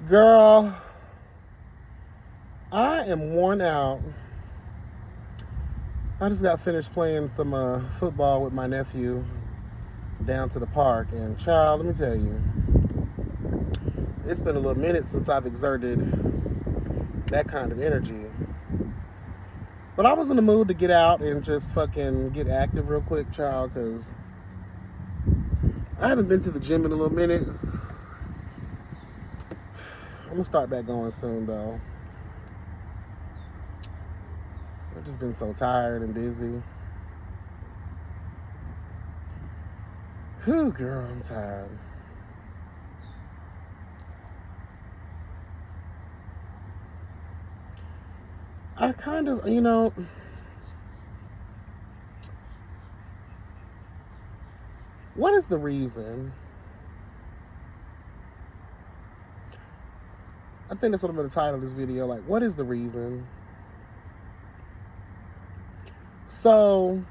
Girl, I am worn out. I just got finished playing some football with my nephew down to the park. And, child, let me tell you, it's been a little minute since I've exerted that kind of energy. But I was in the mood to get out and just fucking get active real quick, child, because I haven't been to the gym in a little minute. I'm going to start back going soon, though. I've just been so tired and busy. Whew, girl, I'm tired. I kind of, what is the reason? I think that's what I'm going to title this video. Like, what is the reason? So,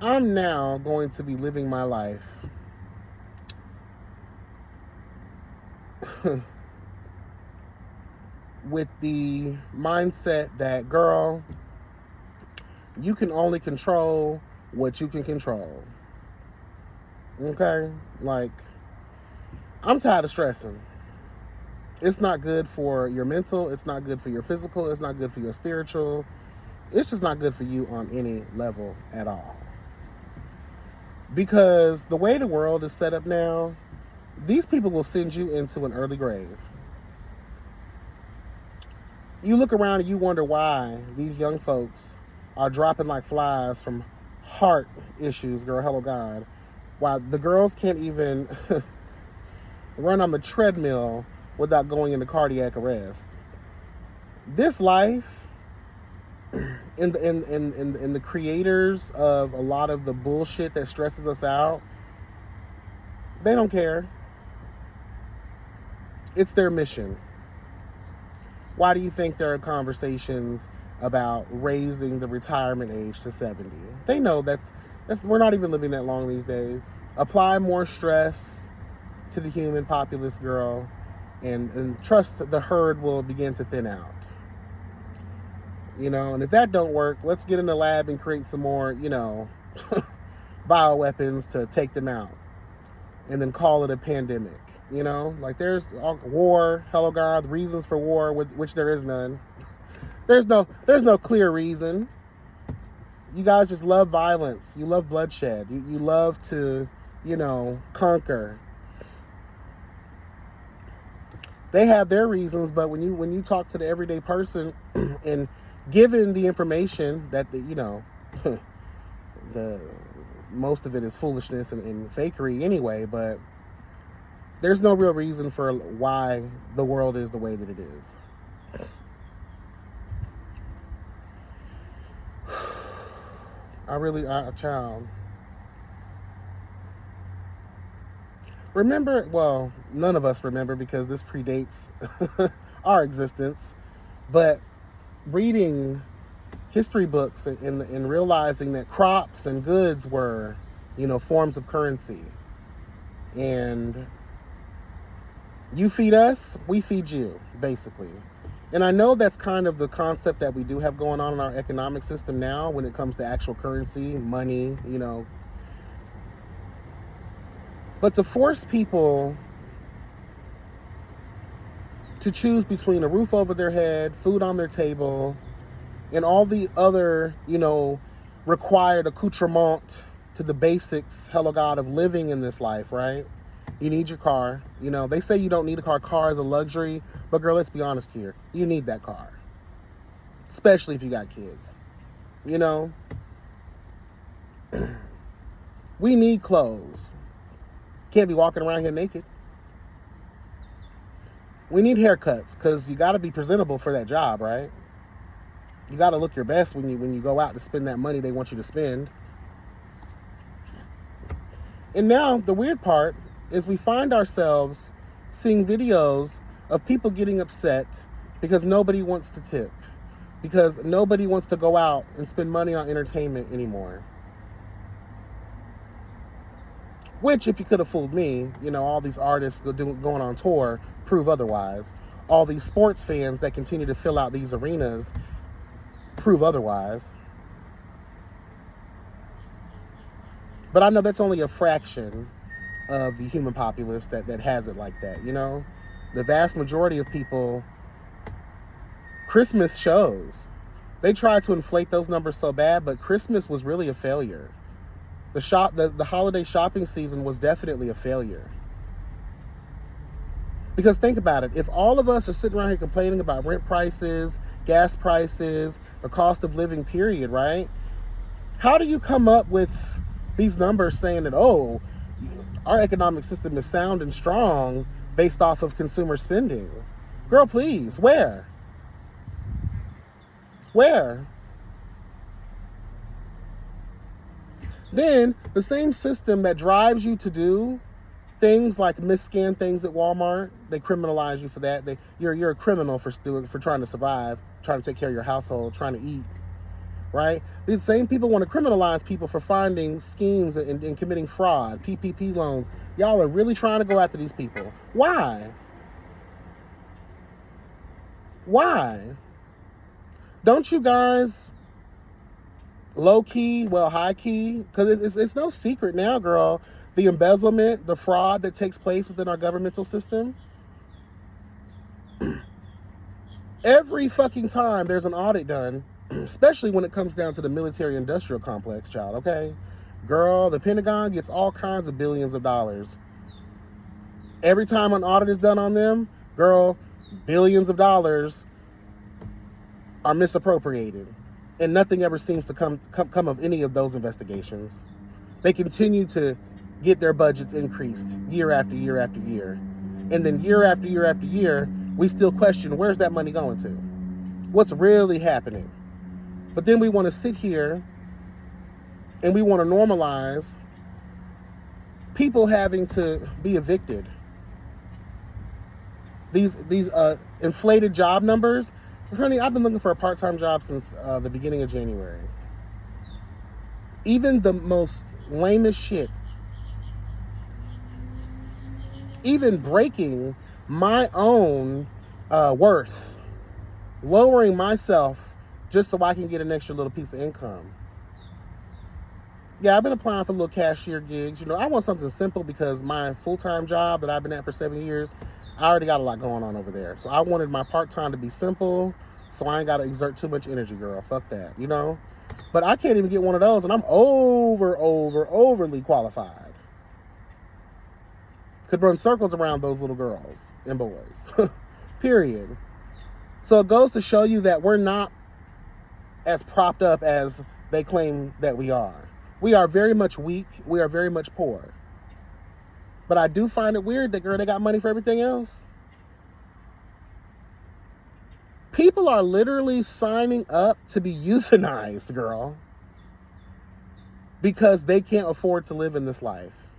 I'm now going to be living my life with the mindset that, girl, you can only control what you can control. Okay? Like, I'm tired of stressing. It's not good for your mental. It's not good for your physical. It's not good for your spiritual. It's just not good for you on any level at all. Because the way the world is set up now, these people will send you into an early grave. You look around and you wonder why these young folks are dropping like flies from heart issues, girl, hello God. Why the girls can't even run on the treadmill without going into cardiac arrest. This life, in the creators of a lot of the bullshit that stresses us out, they don't care. It's their mission. Why do you think there are conversations about raising the retirement age to 70? They know that's we're not even living that long these days. Apply more stress to the human populace, girl, and trust that the herd will begin to thin out. And if that don't work, let's get in the lab and create some more, bioweapons to take them out. And then call it a pandemic. Like there's war, hello God, reasons for war, which there is none. There's no clear reason. You guys just love violence. You love bloodshed. You love to, conquer. They have their reasons, but when you talk to the everyday person and given the information that the most of it is foolishness and fakery anyway, but there's no real reason for why the world is the way that it is. Child. Remember, well, none of us remember because this predates our existence, but reading history books and realizing that crops and goods were, forms of currency. And you feed us, we feed you, basically. And I know that's kind of the concept that we do have going on in our economic system now when it comes to actual currency, money, But to force people to choose between a roof over their head, food on their table, and all the other, required accoutrement to the basics, hello God, of living in this life, right? You need your car. They say you don't need a car. Car is a luxury. But girl, let's be honest here. You need that car. Especially if you got kids. We need clothes. Can't be walking around here naked. We need haircuts because you got to be presentable for that job, right? You got to look your best when you go out to spend that money they want you to spend. And now the weird part is we find ourselves seeing videos of people getting upset because nobody wants to tip, because nobody wants to go out and spend money on entertainment anymore. Which, if you could have fooled me, all these artists going on tour prove otherwise. All these sports fans that continue to fill out these arenas prove otherwise. But I know that's only a fraction of the human populace that has it like that, The vast majority of people, Christmas shows. They tried to inflate those numbers so bad, but Christmas was really a failure. The holiday shopping season was definitely a failure. Because think about it. If all of us are sitting around here complaining about rent prices, gas prices, the cost of living, period, right? How do you come up with these numbers saying that, our economic system is sound and strong based off of consumer spending? Girl, please, where? Where? Then the same system that drives you to do things like misscan things at Walmart, they criminalize you for that. You're a criminal for trying to survive, trying to take care of your household, trying to eat, right? These same people want to criminalize people for finding schemes and committing fraud, PPP loans. Y'all are really trying to go after these people. Why? Why? Don't you guys low-key, high-key, because it's no secret now, girl, the embezzlement, the fraud that takes place within our governmental system? Every fucking time there's an audit done, especially when it comes down to the military-industrial complex, child, okay? Girl, the Pentagon gets all kinds of billions of dollars. Every time an audit is done on them, girl, billions of dollars are misappropriated. And nothing ever seems to come of any of those investigations. They continue to get their budgets increased year after year after year. And then year after year after year, we still question, where's that money going to? What's really happening? But then we want to sit here and we want to normalize people having to be evicted. These inflated job numbers. Honey, I've been looking for a part-time job since the beginning of January. Even the most lamest shit, even breaking my own worth, lowering myself just so I can get an extra little piece of income. Yeah, I've been applying for little cashier gigs. I want something simple because my full-time job that I've been at for 7 years, I already got a lot going on over there. So I wanted my part-time to be simple, so I ain't got to exert too much energy, girl. Fuck that, But I can't even get one of those, and I'm overly qualified. Could run circles around those little girls and boys. Period. So it goes to show you that we're not as propped up as they claim that we are. We are very much weak. We are very much poor. But I do find it weird that, girl, they got money for everything else. People are literally signing up to be euthanized, girl, because they can't afford to live in this life.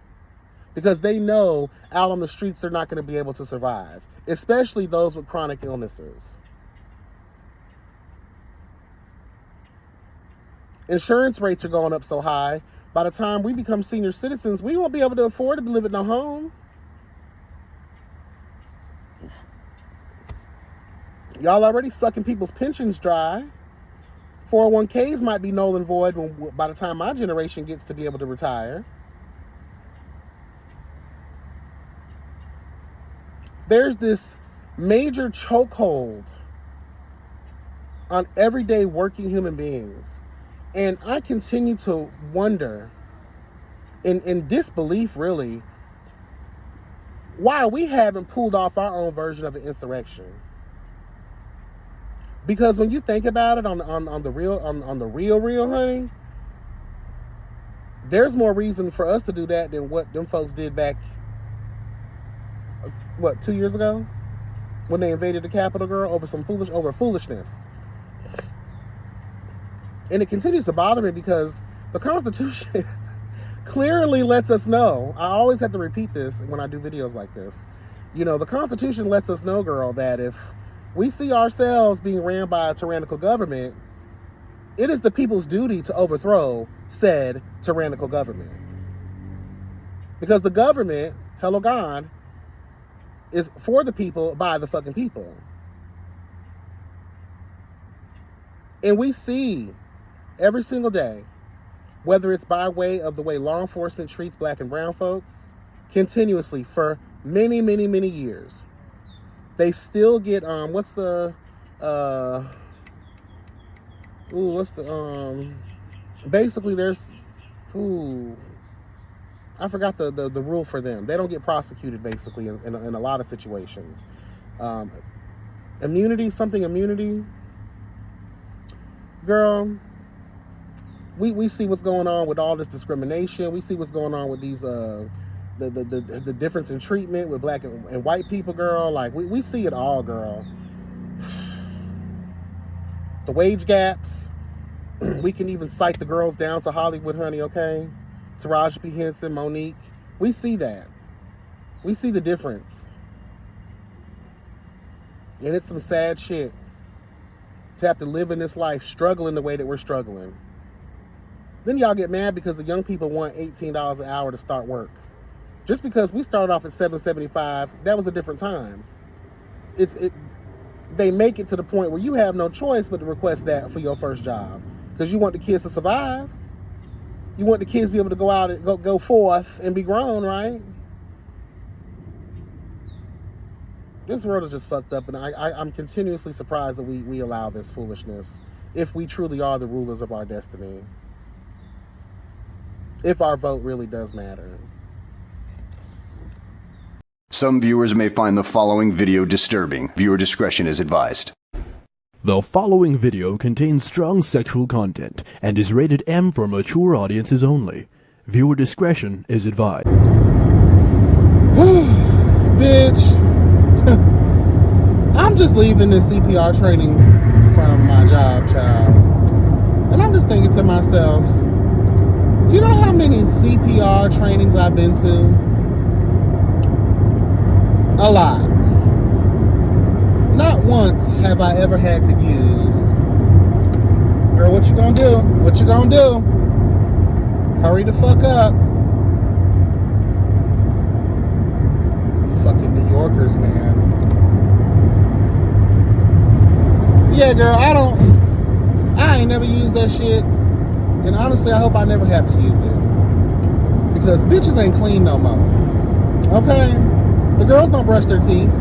Because they know out on the streets they're not going to be able to survive, especially those with chronic illnesses. Insurance rates are going up so high, by the time we become senior citizens, we won't be able to afford to live in a home. Y'all already sucking people's pensions dry. 401ks might be null and void by the time my generation gets to be able to retire. There's this major chokehold on everyday working human beings. And I continue to wonder, in disbelief really, why we haven't pulled off our own version of an insurrection. Because when you think about it on the real, honey, there's more reason for us to do that than what them folks did back, 2 years ago? When they invaded the Capitol, girl, over foolishness. And it continues to bother me because the Constitution clearly lets us know. I always have to repeat this when I do videos like this. The Constitution lets us know, girl, that if we see ourselves being ran by a tyrannical government, it is the people's duty to overthrow said tyrannical government. Because the government, hello God, is for the people, by the fucking people. And we see every single day, whether it's by way of the way law enforcement treats black and brown folks, continuously for many, many, many years, they still get, basically there's, I forgot the rule for them. They don't get prosecuted, basically, in a lot of situations. Immunity. Girl, we see what's going on with all this discrimination. We see what's going on with these, the difference in treatment with black and white people, girl. Like, we see it all, girl. The wage gaps. We can even cite the girls down to Hollywood, honey, okay? Taraji P. Henson, Monique. We see that. We see the difference. And it's some sad shit to have to live in this life struggling the way that we're struggling. Then y'all get mad because the young people want $18 an hour to start work. Just because we started off at $7.75, that was a different time. They make it to the point where you have no choice but to request that for your first job. Because you want the kids to survive. You want the kids to be able to go out and go forth and be grown, right? This world is just fucked up, and I'm continuously surprised that we allow this foolishness if we truly are the rulers of our destiny. If our vote really does matter. Some viewers may find the following video disturbing. Viewer discretion is advised. The following video contains strong sexual content and is rated M for mature audiences only. Viewer discretion is advised. Bitch. I'm just leaving this CPR training from my job, child. And I'm just thinking to myself, you know how many CPR trainings I've been to? A lot. Not once have I ever had to use, girl, what you gonna do? What you gonna do? Hurry the fuck up. These fucking New Yorkers, man. Yeah, girl, I ain't never used that shit. And honestly, I hope I never have to use it. Because bitches ain't clean no more. Okay? The girls don't brush their teeth.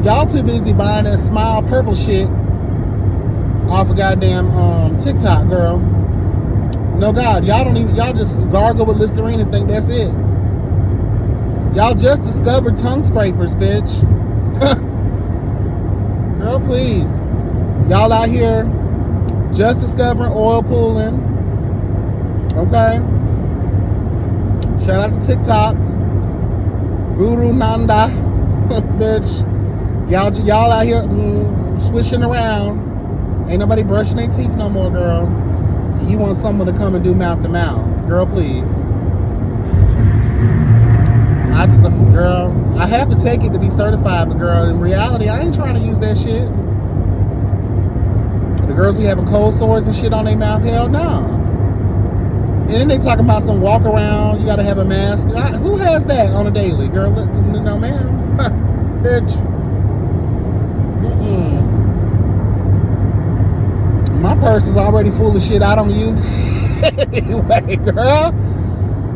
Y'all too busy buying that Smile Purple shit off of goddamn TikTok, girl. No God, y'all just gargle with Listerine and think that's it. Y'all just discovered tongue scrapers, bitch. Girl, please. Y'all out here just discovering oil pulling. Okay? Shout out to TikTok. Guru Nanda. Bitch. Y'all out here swishing around. Ain't nobody brushing their teeth no more, girl. You want someone to come and do mouth to mouth. Girl, please. Girl, I have to take it to be certified, but girl, in reality, I ain't trying to use that shit. The girls be having cold sores and shit on their mouth, hell no. And then they talking about some walk around, you gotta have a mask. Who has that on a daily? Girl, no ma'am. Bitch. My purse is already full of shit I don't use anyway, girl.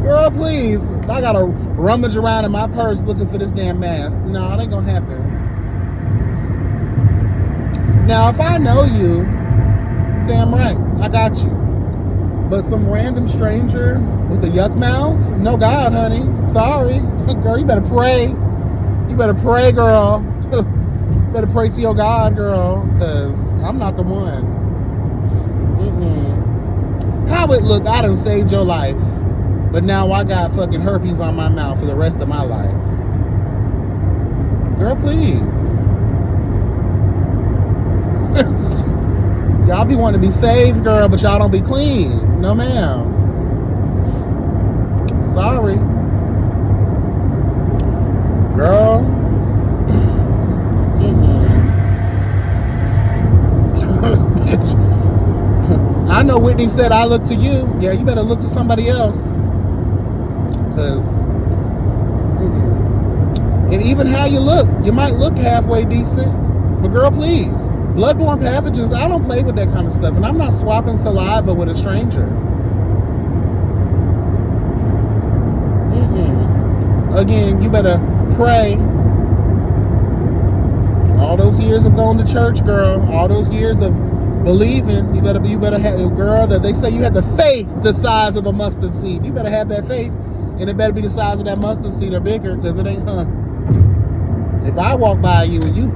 Girl, please. I gotta rummage around in my purse looking for this damn mask. No, it ain't gonna happen. Now, if I know you, damn right, I got you. But some random stranger with a yuck mouth? No God, honey. Sorry. Girl, you better pray. You better pray, girl. You better pray to your God, girl, because I'm not the one. How it look, I done saved your life, but now I got fucking herpes on my mouth for the rest of my life. Girl, please. Y'all be wanting to be saved, girl, but y'all don't be clean. No, ma'am. Sorry. Girl. I know Whitney said I look to you. Yeah, you better look to somebody else. Because Even how you look. You might look halfway decent, but girl, please. Bloodborne pathogens, I don't play with that kind of stuff. And I'm not swapping saliva with a stranger. Again, you better pray. All those years of going to church, girl. All those years of believing. You better have, girl, that they say you have the faith the size of a mustard seed. You better have that faith. And it better be the size of that mustard seed or bigger, because it ain't, If I walk by you and you,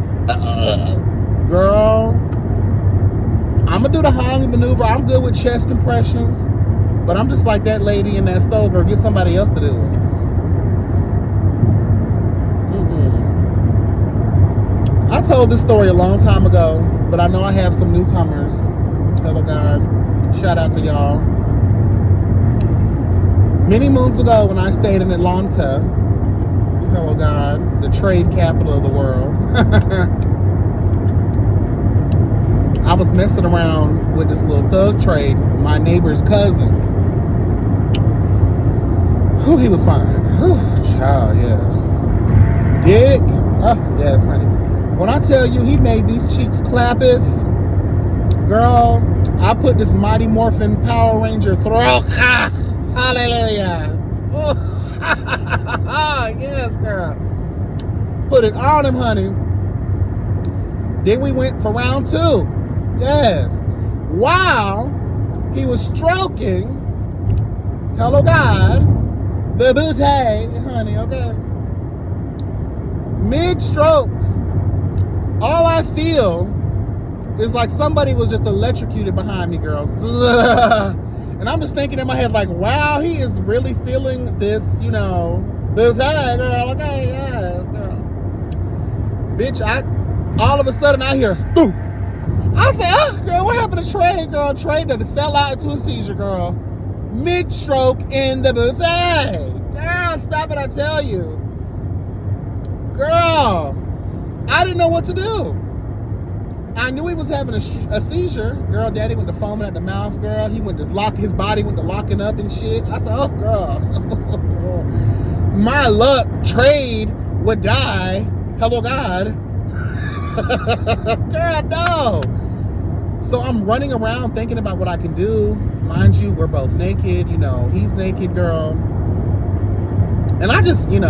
girl, I'm going to do the Heimlich maneuver. I'm good with chest impressions. But I'm just like that lady in that stove, girl. Get somebody else to do it. I told this story a long time ago, but I know I have some newcomers. Hello, God. Shout out to y'all. Many moons ago, when I stayed in Atlanta, hello, God, the trade capital of the world, I was messing around with this little thug trade, my neighbor's cousin. Whew, he was fine. Whew, child, yes. Dick? Oh, yes, honey. When I tell you he made these cheeks clappeth, girl, I put this Mighty Morphin Power Ranger throw. Hallelujah. Oh, yes, girl. Put it on him, honey. Then we went for round 2. Yes. While he was stroking, hello, God, the booty, honey, okay? Mid-stroke. All I feel is like somebody was just electrocuted behind me, girl. And I'm just thinking in my head, like, wow, he is really feeling this, this, hey, girl, okay, yes, girl. Bitch, all of a sudden I hear, boom. I say, oh, girl, what happened to Trey, girl? Trey that fell out into a seizure, girl. Mid-stroke in the boots. Hey, girl, stop it, I tell you. Girl, I didn't know what to do. I knew he was having a seizure. Girl, daddy went to foaming at the mouth, girl. He went to his body went to locking up and shit. I said, oh, girl. My luck, Trade would die. Hello, God. Girl, no. So I'm running around thinking about what I can do. Mind you, we're both naked. He's naked, girl. And I just, I'm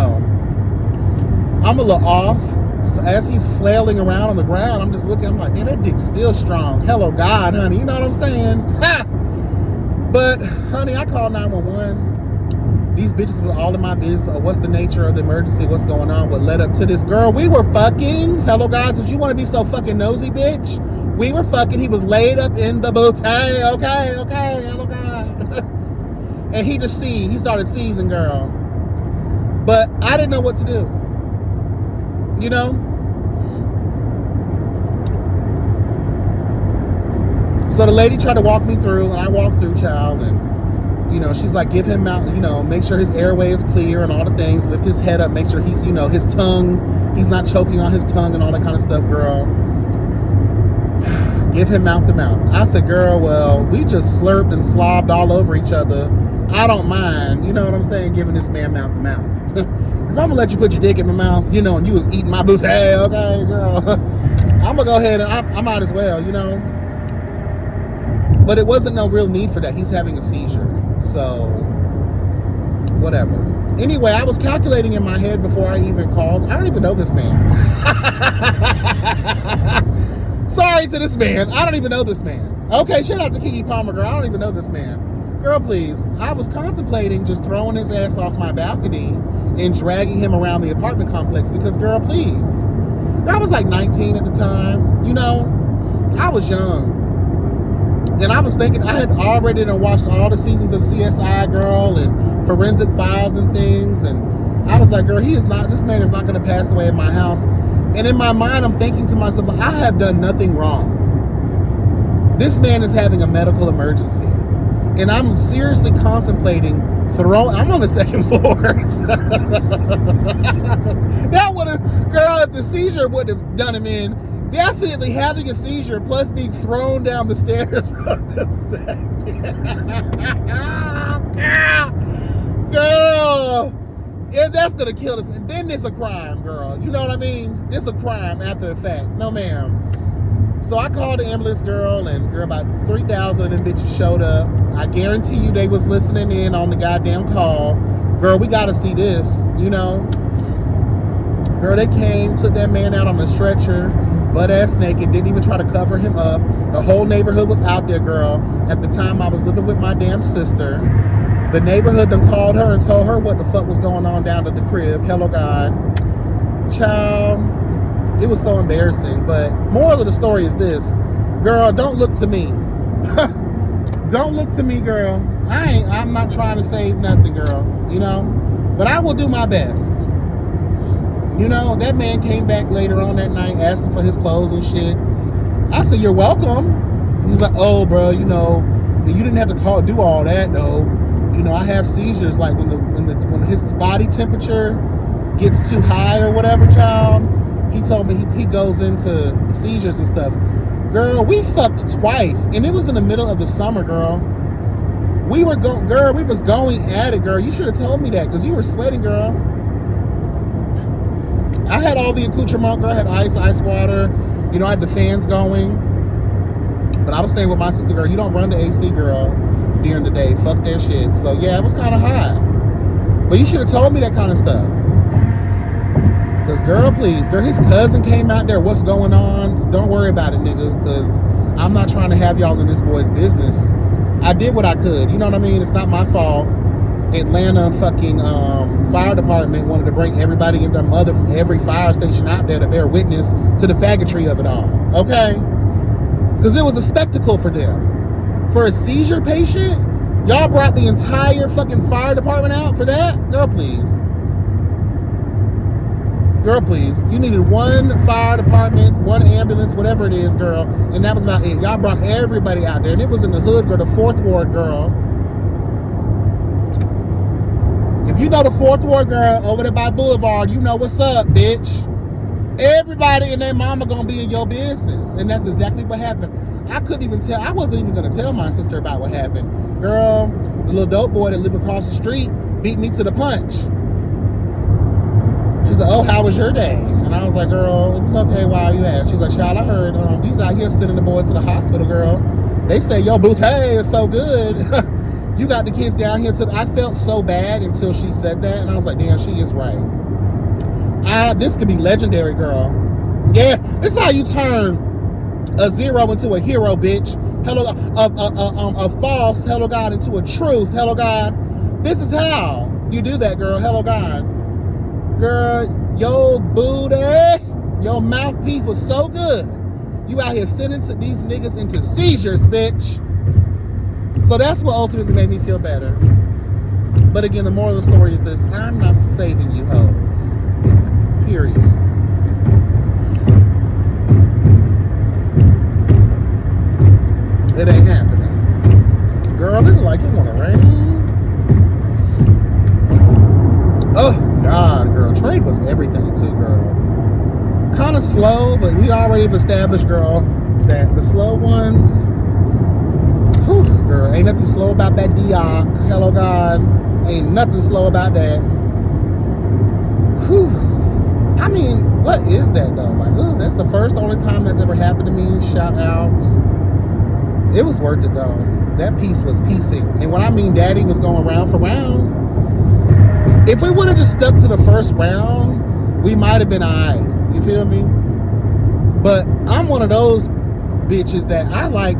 a little off. So as he's flailing around on the ground, I'm just looking, I'm like, man, that dick's still strong. Hello, God, honey. You know what I'm saying? Ha! But, honey, I called 911. These bitches were all in my business. What's the nature of the emergency? What's going on? What led up to this? Girl, we were fucking. Hello, God, did you want to be so fucking nosy, bitch? We were fucking. He was laid up in the boots. Hey, okay. Hello, God. And he started seizing, girl. But I didn't know what to do. So the lady tried to walk me through, and I walked through, child, and she's like, give him out, make sure his airway is clear and all the things, lift his head up, make sure he's, his tongue, he's not choking on his tongue and all that kind of stuff, girl. Give him mouth to mouth. I said, girl, well, we just slurped and slobbed all over each other. I don't mind, you know what I'm saying, giving this man mouth to mouth. If I'm gonna let you put your dick in my mouth, and you was eating my booty, hey, okay, girl, I'm gonna go ahead and I might as well, But it wasn't no real need for that. He's having a seizure, so whatever. Anyway, I was calculating in my head before I even called. I don't even know this man. Sorry to this man. I don't even know this man. Okay, shout out to Keke Palmer, girl. I don't even know this man. Girl, please. I was contemplating just throwing his ass off my balcony and dragging him around the apartment complex because, girl, please. I was like 19 at the time. I was young. And I was thinking, I had already watched all the seasons of CSI, girl, and Forensic Files and things. And I was like, girl, this man is not going to pass away in my house. And in my mind, I'm thinking to myself, I have done nothing wrong. This man is having a medical emergency. And I'm seriously contemplating I'm on the second floor. That would have, girl, if the seizure would have done him in, definitely having a seizure plus being thrown down the stairs from the second. Girl, If that's gonna kill this, then it's a crime, girl. You know what I mean? It's a crime after the fact. No, ma'am. So I called the ambulance, girl, and girl, about 3,000 of them bitches showed up. I guarantee you they was listening in on the goddamn call. Girl, we gotta see this, you know? Girl, they came, took that man out on a stretcher, butt-ass naked, didn't even try to cover him up. The whole neighborhood was out there, girl. At the time, I was living with my damn sister. The neighborhood done called her and told her what the fuck was going on down at the crib. Hello, God. Child, it was so embarrassing. But moral of the story is this. Girl, don't look to me. Don't look to me, girl. I'm not trying to save nothing, girl. You know? But I will do my best. You know, that man came back later on that night asking for his clothes and shit. I said, you're welcome. He's like, oh, bro, you know, you didn't have to do all that, though. You know, I have seizures, like when his body temperature gets too high or whatever, child. He told me he goes into seizures and stuff. Girl, we fucked twice, and it was in the middle of the summer, girl. We was going at it, girl. You should have told me that, because you were sweating, girl. I had all the accoutrement, girl. I had ice water. You know, I had the fans going. But I was staying with my sister, girl. You don't run the AC, girl, during the day. Fuck that shit. So, yeah, it was kind of hot. But you should have told me that kind of stuff. Because, girl, please. Girl, his cousin came out there. What's going on? Don't worry about it, nigga. Because I'm not trying to have y'all in this boy's business. I did what I could. You know what I mean? It's not my fault. Atlanta fucking fire department wanted to bring everybody and their mother from every fire station out there to bear witness to the faggotry of it all. Okay? Because it was a spectacle for them. For a seizure patient, y'all brought the entire fucking fire department out for that? Girl, please. Girl, please. You needed one fire department, one ambulance, whatever it is, girl. And that was about it. Y'all brought everybody out there. And it was in the hood, girl, the 4th Ward, girl. If you know the 4th Ward, girl, over there by Boulevard, you know what's up, bitch. Everybody and their mama gonna be in your business. And that's exactly what happened. I couldn't even tell. I wasn't even gonna tell my sister about what happened. Girl, the little dope boy that lived across the street beat me to the punch. She's like, oh, how was your day? And I was like, girl, it was okay. Why you asked? She's like, child, I heard these out here sending the boys to the hospital, girl. They say your bootay is so good. You got the kids down here. I felt so bad until she said that. And I was like, damn, she is right. This could be legendary, girl. Yeah, this is how you turn a zero into a hero, bitch. Hello, a false, hello, God, into a truth. Hello, God. This is how you do that, girl. Hello, God. Girl, your booty, your mouthpiece was so good. You out here sending these niggas into seizures, bitch. So that's what ultimately made me feel better. But again, the moral of the story is this. I'm not saving you hoes. Period. It ain't happening. Girl, it look like it wanna rain. Oh, God, girl. Trade was everything, too, girl. Kind of slow, but we already have established, girl, that the slow ones, whew, girl, ain't nothing slow about that Dioc. Hello, God. Ain't nothing slow about that. Whew. I mean, what is that, though? Like, ooh, that's the only time that's ever happened to me. Shout out. It was worth it, though. That piece was piecing. And when I mean daddy was going round for round, if we would have just stuck to the first round, we might have been all right. You feel me? But I'm one of those bitches that I like,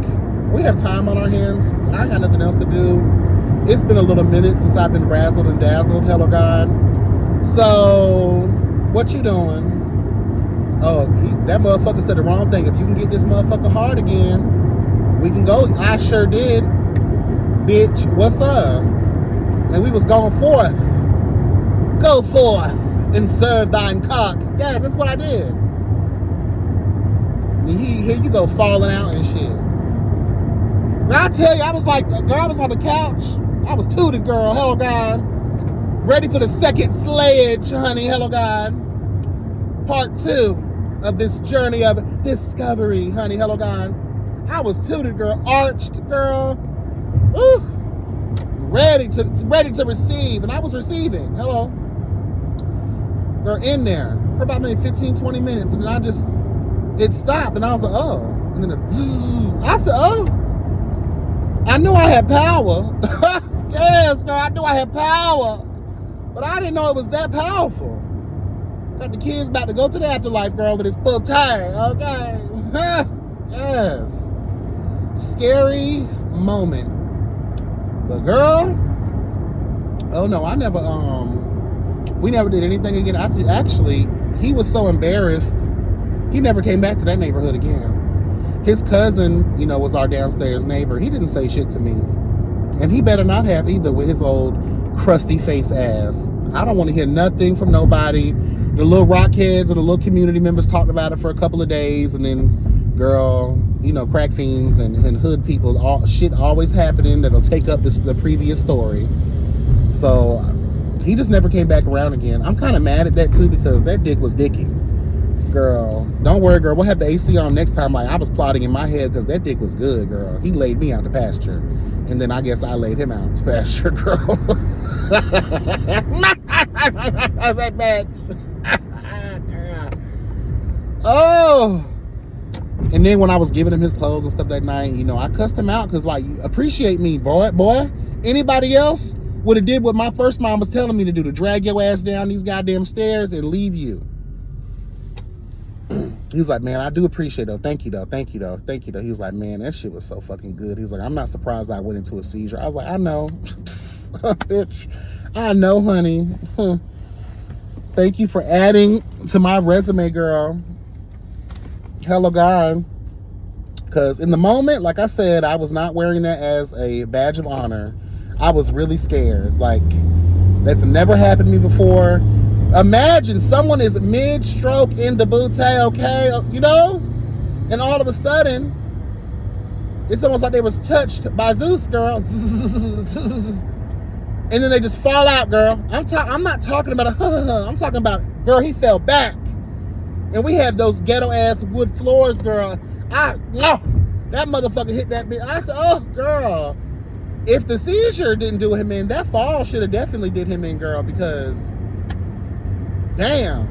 we have time on our hands. I ain't got nothing else to do. It's been a little minute since I've been razzled and dazzled. Hello, God. So, what you doing? Oh, that motherfucker said the wrong thing. If you can get this motherfucker hard again, we can go. I sure did. Bitch, what's up? And we was going forth. Go forth and serve thine cock. Yes, that's what I did. And here you go falling out and shit. But I tell you, I was like, girl, I was on the couch. I was tooted, girl. Hello, God. Ready for the second sledge, honey. Hello, God. Part 2 of this journey of discovery, honey. Hello, God. I was tooted, girl. Arched, girl. Ooh. Ready to receive. And I was receiving. Hello. Girl, in there for about maybe 15, 20 minutes. And then it stopped. And I was like, oh. And then I said, oh. I knew I had power. Yes, girl, I knew I had power. But I didn't know it was that powerful. Got the kids about to go to the afterlife, girl, but it's full time, okay? Yes. Scary moment. But girl, oh no, we never did anything again. Actually, he was so embarrassed, he never came back to that neighborhood again. His cousin, was our downstairs neighbor. He didn't say shit to me. And he better not have either with his old crusty face ass. I don't want to hear nothing from nobody. The little rockheads or the little community members talked about it for a couple of days, and then, girl, crack fiends and hood people, shit always happening that'll take up the previous story. So he just never came back around again. I'm kind of mad at that too, because that dick was dicking. Girl, don't worry, girl. We'll have the AC on next time. Like I was plotting in my head, because that dick was good, girl. He laid me out to pasture, and then I guess I laid him out to pasture, girl. That bitch. Oh. And then when I was giving him his clothes and stuff that night, I cussed him out, because like, appreciate me, boy. Anybody else would have did what my first mom was telling me to do, to drag your ass down these goddamn stairs and leave you. He was like, man, I do appreciate it, though. Thank you, though. Thank you, though. Thank you, though. He was like, man, that shit was so fucking good. He's like, I'm not surprised I went into a seizure. I was like, I know. Bitch. I know, honey. Thank you for adding to my resume, girl. Hello, God. Because in the moment, like I said, I was not wearing that as a badge of honor. I was really scared. Like, that's never happened to me before. Imagine someone is mid-stroke in the bootay, okay? And all of a sudden, it's almost like they was touched by Zeus, girl. And then they just fall out, girl. I'm not talking about I'm talking about, girl, he fell back. And we had those ghetto-ass wood floors, girl. That motherfucker hit that bitch. I said, oh, girl. If the seizure didn't do him in, that fall should have definitely did him in, girl, because... damn.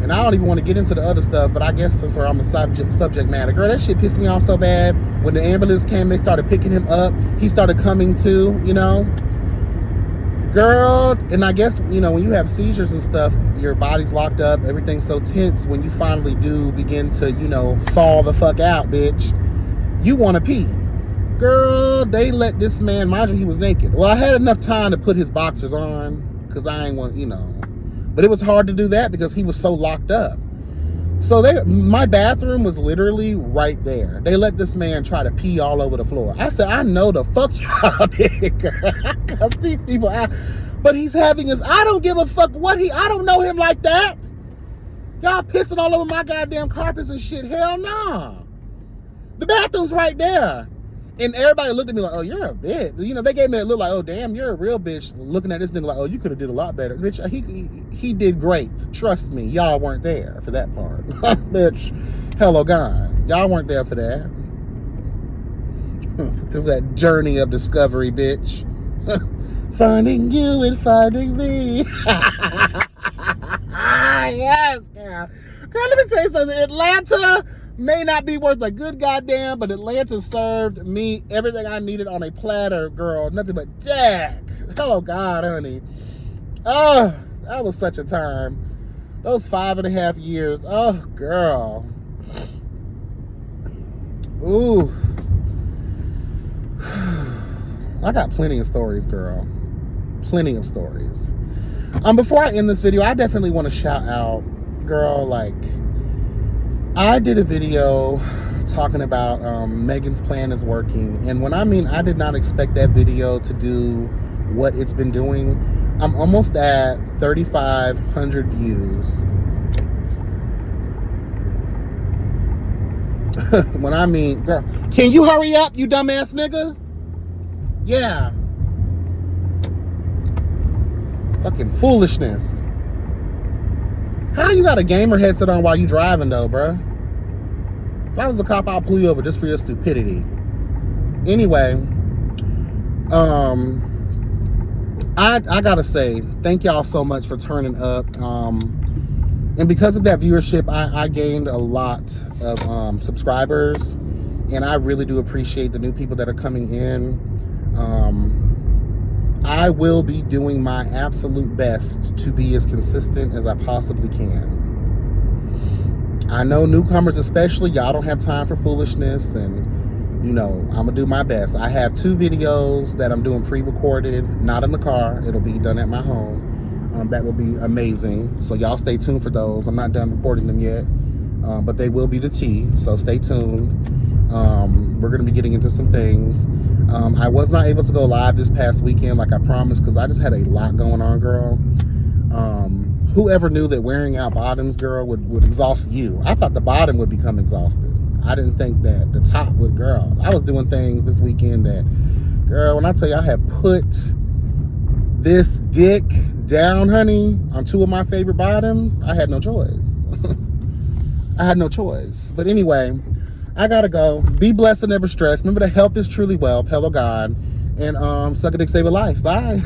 And I don't even want to get into the other stuff, but I guess since we're on the subject matter, girl, that shit pissed me off so bad. When the ambulance came, they started picking him up. He started coming to, Girl, and I guess, when you have seizures and stuff, your body's locked up, everything's so tense. When you finally do begin to, fall the fuck out, bitch, you want to pee. Girl, they let this man, mind you, he was naked. Well, I had enough time to put his boxers on, because I ain't want, But it was hard to do that because he was so locked up. So my bathroom was literally right there. They let this man try to pee all over the floor. I said, I know the fuck y'all did, girl. Because these people out. But he's having his, I don't give a fuck I don't know him like that. Y'all pissing all over my goddamn carpets and shit. Hell nah. The bathroom's right there. And everybody looked at me like, oh, you're a bitch. They gave me that look like, oh, damn, you're a real bitch. Looking at this nigga like, oh, you could have did a lot better. Bitch, he did great. Trust me. Y'all weren't there for that part. Bitch, hello, God. Y'all weren't there for that. Through that journey of discovery, bitch. Finding you and finding me. Yes, girl. Girl, let me tell you something. Atlanta may not be worth a good goddamn, but Atlanta served me everything I needed on a platter, girl. Nothing but jack. Hello, God, honey. Oh, that was such a time. Those 5.5 years. Oh, girl. Ooh. I got plenty of stories, girl. Plenty of stories. Before I end this video, I definitely want to shout out, girl, like, I did a video talking about Megan's plan is working. And when I mean I did not expect that video to do what it's been doing, I'm almost at 3,500 views. When I mean, girl, can you hurry up, you dumbass nigga? Yeah. Fucking foolishness. How you got a gamer headset on while you driving though, bruh? If I was a cop, I'll pull you over just for your stupidity. Anyway, I gotta say, thank y'all so much for turning up. And because of that viewership, I gained a lot of subscribers, and I really do appreciate the new people that are coming in. I will be doing my absolute best to be as consistent as I possibly can. I know newcomers especially, y'all don't have time for foolishness, and you know, I'm gonna do my best. I have 2 videos that I'm doing pre-recorded, not in the car. It'll be done at my home. That will be amazing. So y'all stay tuned for those. I'm not done recording them yet, but they will be the tea. So stay tuned. We're gonna be getting into some things. I was not able to go live this past weekend like I promised because I just had a lot going on, girl. Whoever knew that wearing out bottoms, girl, would exhaust you? I thought the bottom would become exhausted. I didn't think that the top would, girl. I was doing things this weekend that, girl, when I tell you I had put this dick down, honey, on 2 of my favorite bottoms, I had no choice. I had no choice. But anyway, I gotta go. Be blessed and never stressed. Remember that health is truly wealth. Hello, God. And suck a dick, save a life. Bye.